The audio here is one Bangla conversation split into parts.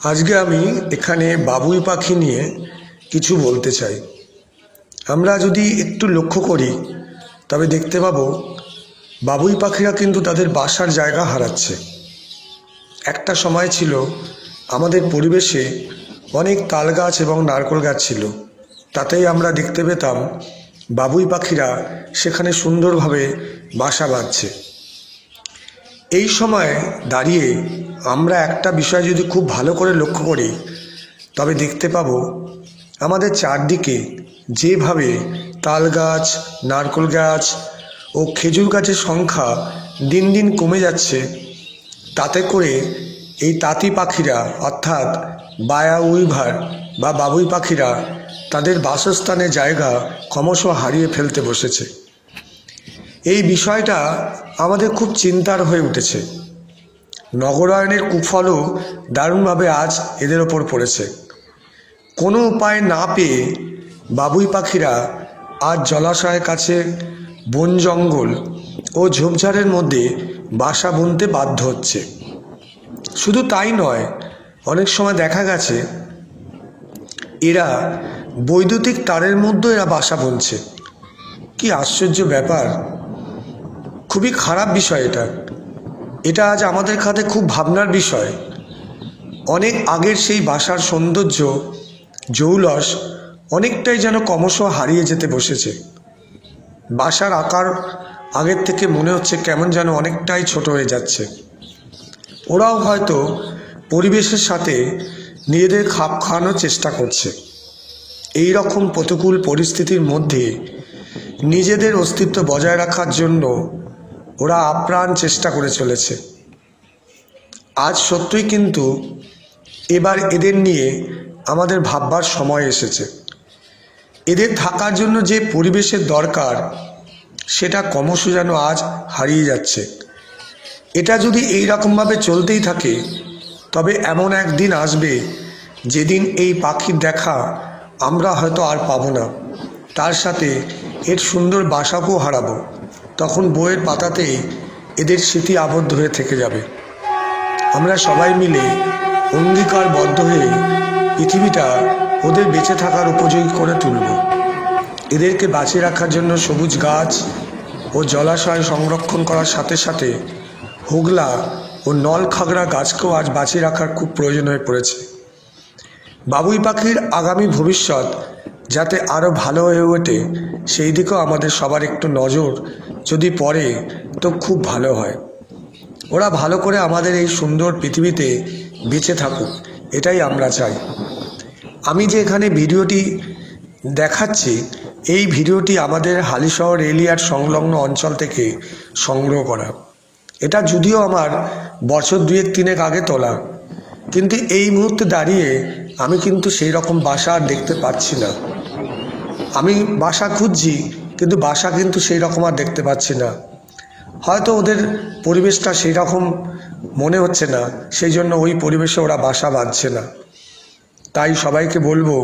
আজকে আমি এখানে বাবুই পাখি নিয়ে কিছু বলতে চাই। আমরা যদি একটু লক্ষ্য করি তবে দেখতে পাবো বাবুই পাখিরা কিন্তু তাদের বাসার জায়গা হারাচ্ছে। একটা সময় ছিল আমাদের পরিবেশে অনেক তাল গাছ এবং নারকেল গাছ ছিল, তাতেই আমরা দেখতে পেতাম বাবুই পাখিরা সেখানে সুন্দরভাবে বাসা বাঁধছে। এই সময় দাঁড়িয়ে আমরা একটা বিষয় যদি খুব ভালো করে লক্ষ্য করি তবে দেখতে পাবো আমাদের চারদিকে যেভাবে তাল গাছ, নারকেল গাছ ও খেজুর গাছের সংখ্যা দিন দিন কমে যাচ্ছে, তাতে করে এই তাঁতি পাখিরা অর্থাৎ বায়া উইভার বা বাবুই পাখিরা তাদের বাসস্থানের জায়গা ক্রমশ হারিয়ে ফেলতে বসেছে। এই বিষয়টা আমাদের খুব চিন্তার হয়ে উঠেছে। নগরায়নের কুফলও দারুণভাবে আজ এদের ওপর পড়েছে। কোনো উপায় না পেয়ে বাবুই পাখিরা আজ জলাশয়ের কাছে, বন জঙ্গল ও ঝোপঝাড়ের মধ্যে বাসা বুনতে বাধ্য হচ্ছে। শুধু তাই নয়, অনেক সময় দেখা গেছে এরা বৈদ্যুতিক তারের মধ্যে বাসা বুনছে। কি আশ্চর্য ব্যাপার! খুবই খারাপ বিষয় এটা আজ আমাদের কাছে খুব ভাবনার বিষয়। অনেক আগের সেই বাসার সৌন্দর্য, জৌলস অনেকটাই যেন ক্রমশ হারিয়ে যেতে বসেছে। বাসার আকার আগের থেকে মনে হচ্ছে কেমন যেন অনেকটাই ছোট হয়ে যাচ্ছে। ওরাও হয়তো পরিবেশের সাথে নিজেদের খাপ খাওয়ানোর চেষ্টা করছে। এই রকম প্রতিকূল পরিস্থিতির মধ্যে নিজেদের অস্তিত্ব বজায় রাখার জন্য ওরা আপ্রাণ চেষ্টা করে চলেছে। আজ সত্যই কিন্তু এবার এদের নিয়ে আমাদের ভাববার সময় এসেছে। এদের থাকার জন্য যে পরিবেশের দরকার সেটা ক্রমশ যেন আজ হারিয়ে যাচ্ছে। এটা যদি এই রকমভাবে চলতেই থাকে তবে এমন একদিন আসবে যেদিন এই পাখির দেখা আমরা হয়তো আর পাবো না, তার সাথে এর সুন্দর বাসাকেও হারাবো। তখন বইয়ের পাতাতেই এদের স্মৃতি আবদ্ধ হয়ে থেকে যাবে। আমরা সবাই মিলে অঙ্গীকারবদ্ধ হয়ে পৃথিবীটা ওদের বেঁচে থাকার উপযোগী করে তুলব। এদেরকে বাঁচিয়ে রাখার জন্য সবুজ গাছ ও জলাশয় সংরক্ষণ করার সাথে সাথে হোগলা ও নলখাগড়া গাছকেও আজ বাঁচিয়ে রাখার খুব প্রয়োজন হয়ে পড়েছে। বাবুই পাখির আগামী ভবিষ্যৎ যাতে আরও ভালো হয়ে ওঠে সেই দিকেও আমাদের সবার একটু নজর যদি পড়ে তো খুব ভালো হয়। ওরা ভালো করে আমাদের এই সুন্দর পৃথিবীতে বেঁচে থাকুক, এটাই আমরা চাই। আমি যে এখানে ভিডিওটি দেখাচ্ছি, এই ভিডিওটি আমাদের হালিশহর এলিয়ার সংলগ্ন অঞ্চল থেকে সংগ্রহ করা। এটা যদিও আমার বছর 2-3 আগে তোলা, কিন্তু এই মুহূর্তে দাঁড়িয়ে আমি কিন্তু সেই রকম বাসা আর দেখতে পাচ্ছি না। আমি বাসা খুঁজছি কিন্তু বাসা কিন্তু সেই রকম আর দেখতে পাচ্ছি না। হয়তো ওদের পরিবেশটা সেই রকম মনে হচ্ছে না, সেই জন্য ওই পরিবেশে ওরা বাসা বাঁধছে না। তাই সবাইকে বলবো,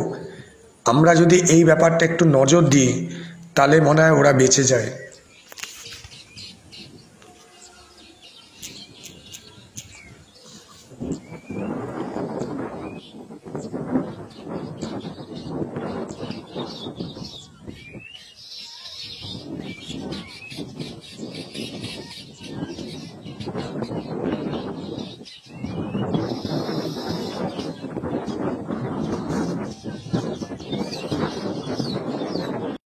আমরা যদি এই ব্যাপারটা একটু নজর দিই তাহলে মনে হয় ওরা বেঁচে যায়।